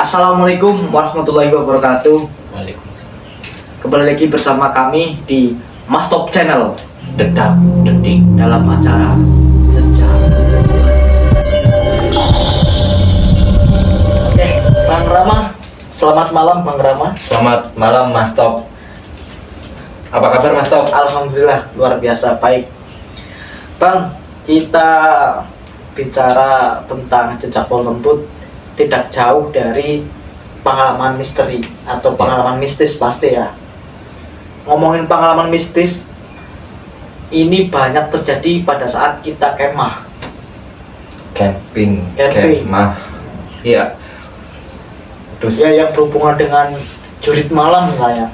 Assalamualaikum warahmatullahi wabarakatuh. Waalaikumsalam. Kembali lagi bersama kami di Mas Top Channel. Dedak dedik dalam acara Jejak. Oke, Bang Rama. Selamat malam Bang Rama. Selamat malam Mas Top. Apa kabar Mas Top? Alhamdulillah luar biasa baik. Bang, kita bicara tentang jejak pohon lembut tidak jauh dari pengalaman misteri atau pengalaman mistis pasti ya. Ngomongin pengalaman mistis, ini banyak terjadi pada saat kita kemah. Camping. Kemah. Iya. Terus Ya, yang berhubungan dengan jurit malam lah ya.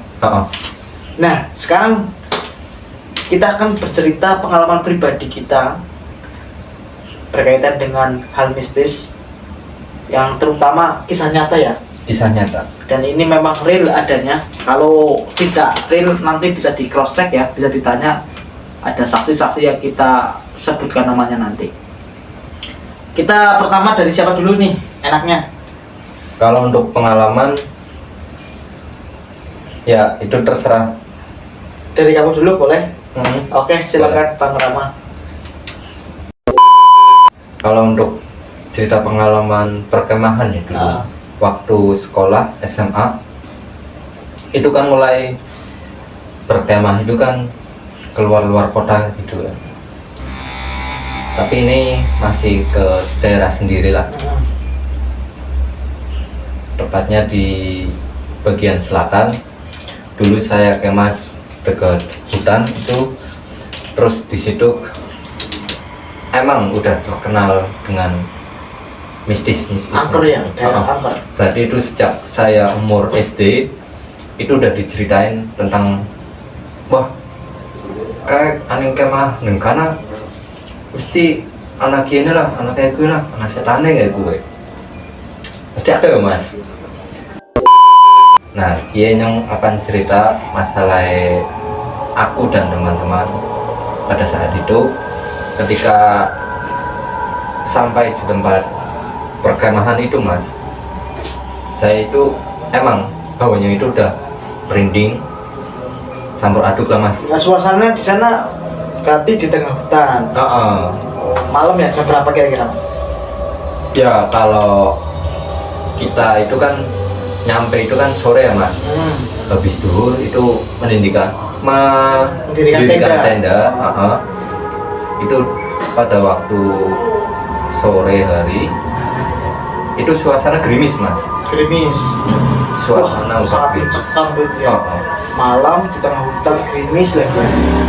Nah, sekarang kita akan bercerita pengalaman pribadi kita berkaitan dengan hal mistis yang terutama kisah nyata ya. kisah nyata. Dan ini memang real adanya. Kalau tidak real nanti bisa di cross check ya, bisa ditanya. Ada saksi-saksi yang kita sebutkan namanya nanti. Kita pertama dari siapa dulu nih enaknya? Kalau untuk pengalaman, ya itu terserah. Dari kamu dulu boleh? Oke, silakan Bang Rama. Kalau untuk cerita pengalaman perkemahan ya dulu, waktu sekolah SMA, itu kan mulai berkemah itu kan keluar kota gitu kan. Tapi ini masih ke daerah sendiri lah, tepatnya di bagian selatan. Dulu saya kemah dekat hutan itu, terus di situ emang udah terkenal dengan mistis. Angker ya, daerah angker. Berarti itu sejak saya umur SD itu udah diceritain tentang, wah kayak aneh kemah karena mesti anak gini lah, anak kayak gue lah, anak setan kayak gue mesti ada mas. Nah dia yang akan cerita masalah aku dan teman-teman pada saat itu ketika sampai di tempat perkemahan itu mas. Saya itu emang bawahnya itu udah merinding campur aduk lah mas. Nah, suasana di sana berarti di tengah hutan. Malam ya, jam berapa kira-kira? Ya kalau kita itu kan nyampe itu kan sore ya mas. Habis zuhur itu mendirikan tenda. Itu pada waktu sore hari itu suasana gerimis mas. Gerimis. Suasana sangat mencekam ya. Malam di tengah hutan gerimis lagi.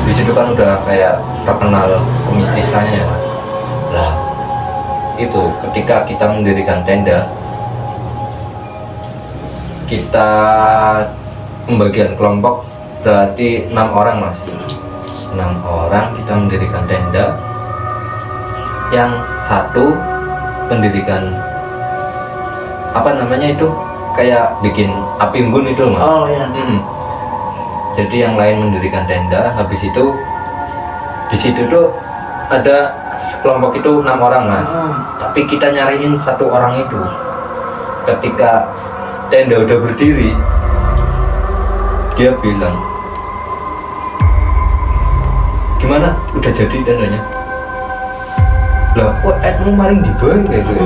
Di situ kan udah kayak terkenal kemistisannya ya mas. Lah itu ketika kita mendirikan tenda, kita pembagian kelompok berarti 6 orang mas. 6 orang kita mendirikan tenda. Yang satu mendirikan apa namanya itu, kayak bikin api unggun itu mas. Oh iya. Jadi yang lain mendirikan tenda. Habis itu di situ tuh ada sekelompok itu 6 orang mas. Tapi kita nyariin satu orang itu. Ketika tenda udah berdiri, dia bilang, gimana udah jadi tendanya? Lah kok mau maring di bawah kayak gitu.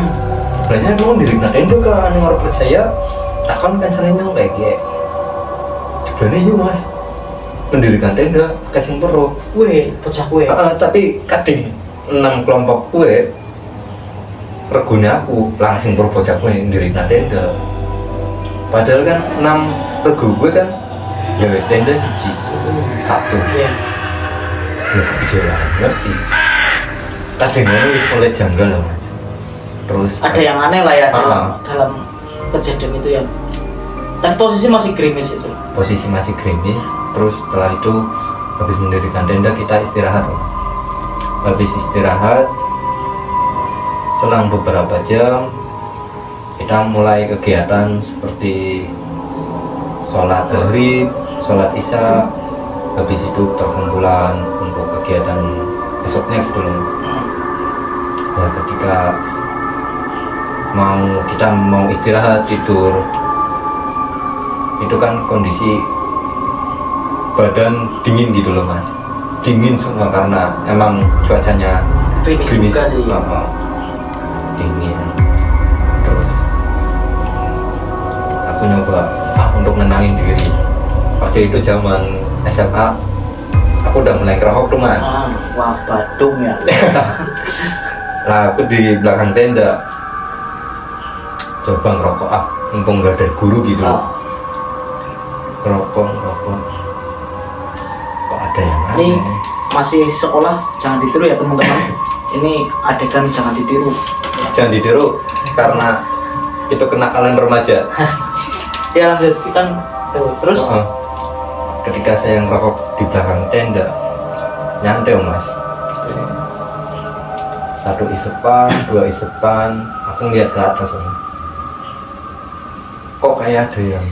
Banyak mau diri tenda ke anu orang percaya akan kan sering kayak gitu. Sebenarnya yuk mas mendirikan tenda kasih perlu Kue, bocah kue. tapi kadang 6 kelompok kue regunya aku langsung berbocah kue mendirikan tenda. Padahal kan 6 regu gue kan ya tenda satu. Iya. Bisa ngerti. Kadang ini mulai janggal lah mas. Terus Ada yang aneh lah ya dalam kejadian itu ya. Tapi posisi masih gerimis itu. Posisi masih gerimis. Terus setelah itu habis mendirikan tenda kita istirahat mas. Habis istirahat selang beberapa jam kita mulai kegiatan seperti sholat maghrib, sholat isya. Habis itu perkumpulan untuk kegiatan besoknya gitu loh mas. Nah ketika kita mau istirahat tidur, itu kan kondisi badan dingin gitu loh mas, dingin semua karena emang cuacanya Gerimis juga sih. Dingin. Terus aku nyoba untuk nenangin diri. Waktu itu zaman SMA aku udah mulai ngerokok tuh mas. Wah Badung ya. Nah aku di belakang tenda coba ngerokok, mumpung gak ada guru gitu loh. Ngerokok kok ada yang Ini aneh. masih sekolah, jangan ditiru ya teman-teman. Ini adegan jangan ditiru. Jangan ditiru karena itu kenakalan remaja. Ya lanjut kita terus. Ketika saya ngerokok di belakang tenda, nyantai mas. Satu isepan, dua isepan, aku ngeliat ke atas om. Kok kayak ada yang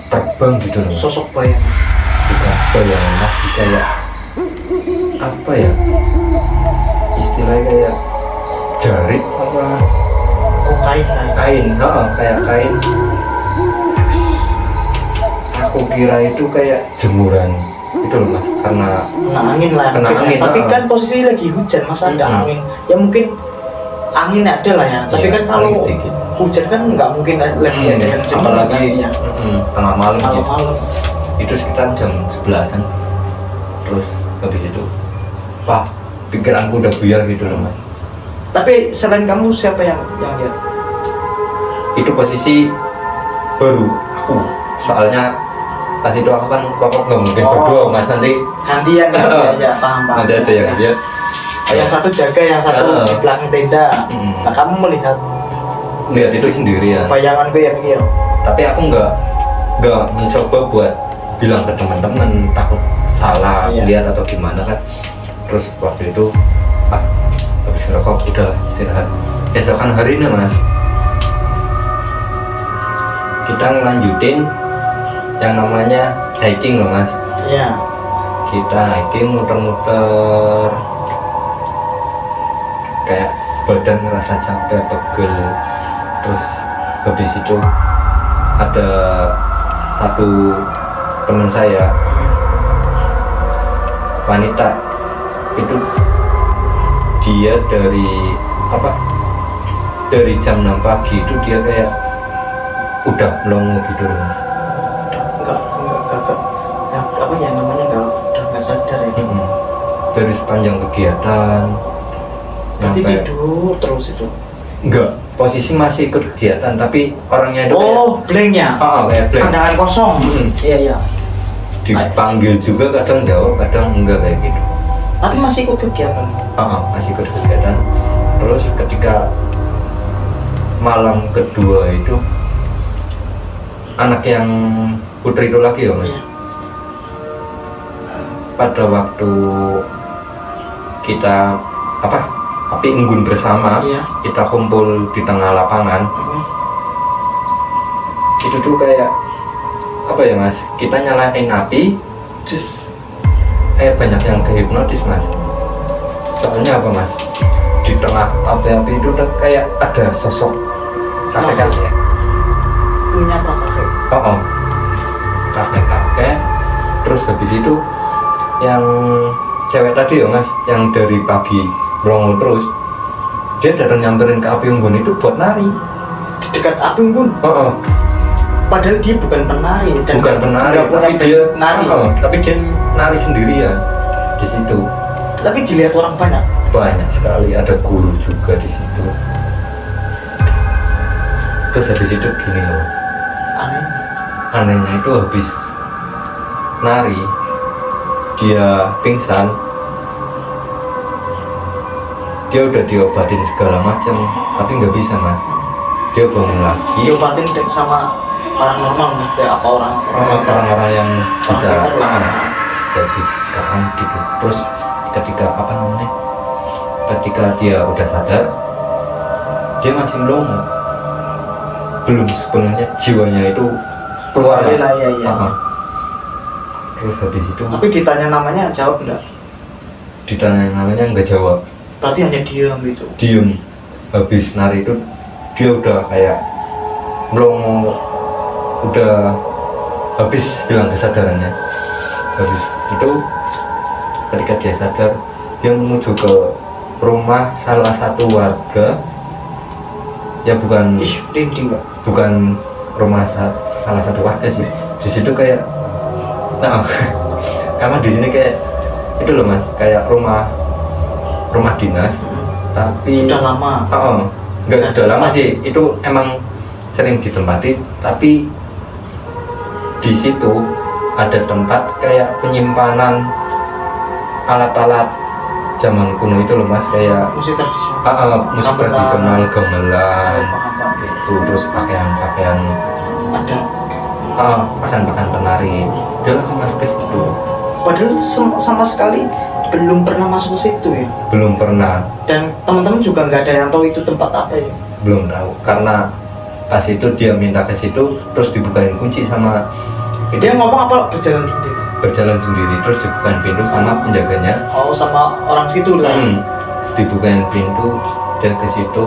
terbang gitu loh. Sosok bayangan. Juga bayangan lagi kayak apa ya? Istilahnya kayak jarik apa? Oh kain. Kain, kayak kain. Aku kira itu kayak jemuran itu loh mas, karena Kena angin lah. Kena mungkin. angin, Tapi kan posisi lagi hujan, masa ada angin? Ya mungkin angin ada lah ya. Tapi Iya, kan kalau paling sedikit. hujan kan nggak mungkin lagi ada yang jemuran apalagi kan, ya. tengah malam gitu. Malam-malam. Itu sekitar jam 11-an. Terus habis itu pikiranku udah buyar gitu loh mas. Tapi selain kamu siapa yang lihat? Itu posisi baru aku, soalnya pas itu aku kan rokok nggak mungkin berdua mas, nanti Gantian ya, paham. ada yang lihat. Yang satu jaga, yang satu di belakang tenda. Nah kamu melihat Lihat itu sendirian. bayangan gue ya pikir. Tapi aku nggak mencoba buat bilang ke teman-teman, takut salah lihat atau gimana kan. Terus waktu itu habis ngerokok udah istirahat. Besokan hari ini mas, kita ngelanjutin yang namanya hiking loh mas. Iya. Kita hiking muter-muter, kayak badan ngerasa capek, pegel. Terus habis itu ada satu teman saya, wanita, itu dia dari jam 6 pagi itu dia kayak udah melongo gitu loh mas. Enggak apa ya namanya, nggak sadar ya. Dari sepanjang kegiatan Berarti tidur terus itu. enggak, posisi masih ikut kegiatan tapi orangnya itu blanknya. kayak blank. Pandangan kosong. Iya. Dipanggil juga kadang jawab, kadang enggak kayak gitu. Tapi masih ikut kegiatan. Masih ikut kegiatan. Terus ketika malam kedua itu anak yang putri itu lagi ya mas. Iya. Pada waktu kita api unggun bersama, Iya. kita kumpul di tengah lapangan, itu tuh kayak apa ya mas, kita nyalain api terus kayak banyak yang kehipnotis mas. Soalnya apa mas, di tengah api itu tuh kayak ada sosok kakek-kakek. Nyata kakek. Kakek-kakek. Terus habis itu yang cewek tadi ya mas, yang dari pagi melongo terus, dia datang nyamperin ke api unggun itu buat nari Di dekat api unggun. Padahal dia bukan penari dan bukan penari, nggak punya tapi dia basic nari. tapi dia nari sendirian di situ. Tapi dilihat orang Banyak sekali, ada guru juga di situ. Terus habis itu gini loh, aneh. anehnya itu habis nari dia pingsan, dia udah diobatin segala macam tapi nggak bisa mas. Dia bangun lagi. Diobatin sama paranormal kayak apa orang-orang yang bisa orang jadi kapan gitu. Terus ketika ketika dia udah sadar, dia masih melongo, belum sepenuhnya jiwanya itu keluar lah. Iya. Terus habis itu Tapi ditanya namanya jawab enggak? ditanya namanya nggak jawab, Berarti hanya diam gitu. diem. Habis nari itu dia udah kayak belum, udah habis hilang kesadarannya. Habis itu ketika dia sadar, dia menuju ke rumah salah satu warga, ya bukan bukan rumah salah satu warga sih. Di situ kayak, nah, karena di sini kayak itu loh mas, kayak rumah dinas, tapi sudah lama. Enggak sudah lama sih, itu emang sering ditempati, tapi di situ ada tempat kayak penyimpanan alat-alat zaman kuno itu loh mas, kayak musik tradisional, musik tradisional, gamelan Paham. itu, terus pakaian Ada. pakaian penari. Dia langsung masuk ke situ. Padahal sama sekali belum pernah masuk ke situ ya. Belum pernah. Dan teman-teman juga nggak ada yang tahu itu tempat apa ya. Belum tahu, karena pas itu dia minta ke situ, terus dibukain kunci sama Dia ngomong apa berjalan sendiri? berjalan sendiri, terus dibukain pintu sama penjaganya. Oh, sama orang situ lah. Dibukain pintu, dia ke situ,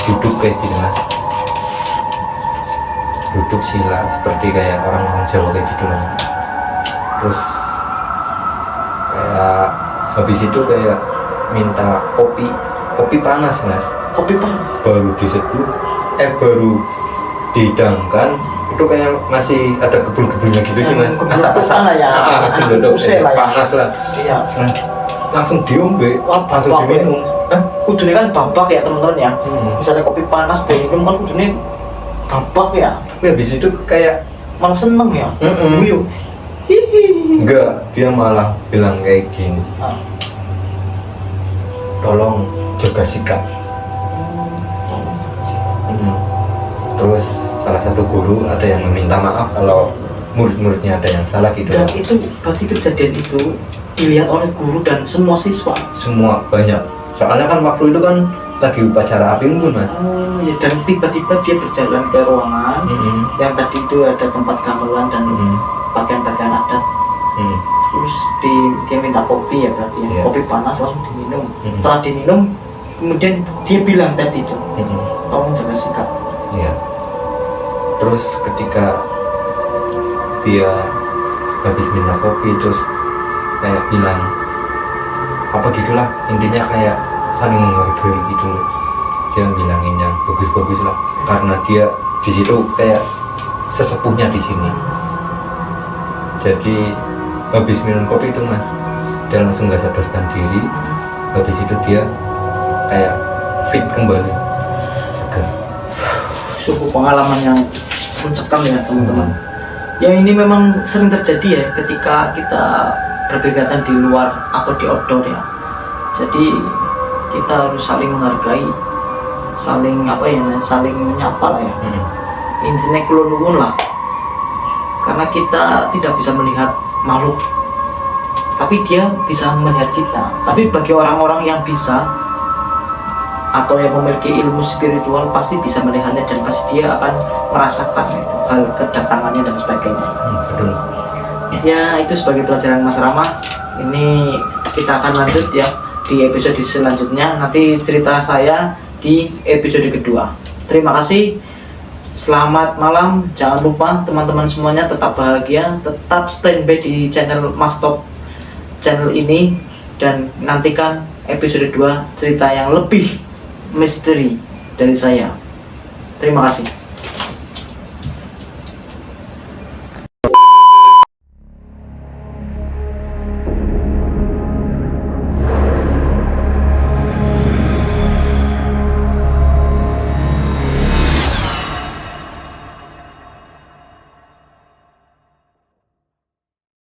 duduk kayak gini mas, duduk sila seperti kayak orang Jawa kayak gitu lah. Terus kayak habis itu kayak minta kopi panas mas, Kopi panas. baru diseduh, baru dihidangkan, itu kayak masih ada gebul-gebulnya gitu sih mas, asap-asap lah ya, gebul usai lah ya. panas lah. Iya. Nah, langsung diombe, Wah, langsung babak ya. diminum. Kudunya kan babak ya teman-teman ya. Misalnya kopi panas diminum kan kudunya babak ya. Tapi habis itu kayak Malah seneng ya. Guyu. enggak, dia malah bilang kayak gini, Ah. tolong jaga sikap. Terus salah satu guru ada yang meminta maaf kalau murid-muridnya ada yang salah gitu. Dan itu berarti kejadian itu dilihat oleh guru dan semua siswa. Semua banyak. Soalnya kan waktu itu kan lagi upacara api unggun mas. Oh ya, dan tiba-tiba dia berjalan ke ruangan yang tadi itu ada tempat gamelan dan pakaian-pakaian adat. Terus dia minta kopi ya berarti ya. Iya. Kopi panas langsung diminum. Setelah diminum kemudian dia bilang tadi itu tolong jaga sikap. Iya. Terus ketika dia habis minta kopi, terus kayak bilang apa gitulah, intinya kayak saling menghargai gitu loh. Dia bilangin yang bagus-bagus lah, karena dia di situ kayak sesepuhnya di sini. Jadi habis minum kopi itu mas, dia langsung nggak sadarkan diri. Habis itu dia kayak fit kembali, segar. Sungguh pengalaman yang mencekam ya teman-teman. Yang ini memang sering terjadi ya ketika kita berkegiatan di luar atau di outdoor ya. Jadi kita harus saling menghargai, saling saling menyapa lah ya. Intinya kulon lah. Karena kita tidak bisa melihat makhluk, tapi dia bisa melihat kita. Tapi bagi orang-orang yang bisa atau yang memiliki ilmu spiritual pasti bisa melihatnya dan pasti dia akan merasakan itu, hal kedatangannya dan sebagainya. Betul. Ya itu sebagai pelajaran Mas Rama. Ini kita akan lanjut ya di episode selanjutnya. Nanti cerita saya di episode kedua. Terima kasih. Selamat malam. Jangan lupa teman-teman semuanya tetap bahagia, tetap standby di channel Mas Top channel ini, dan nantikan episode 2 cerita yang lebih misteri dari saya. Terima kasih.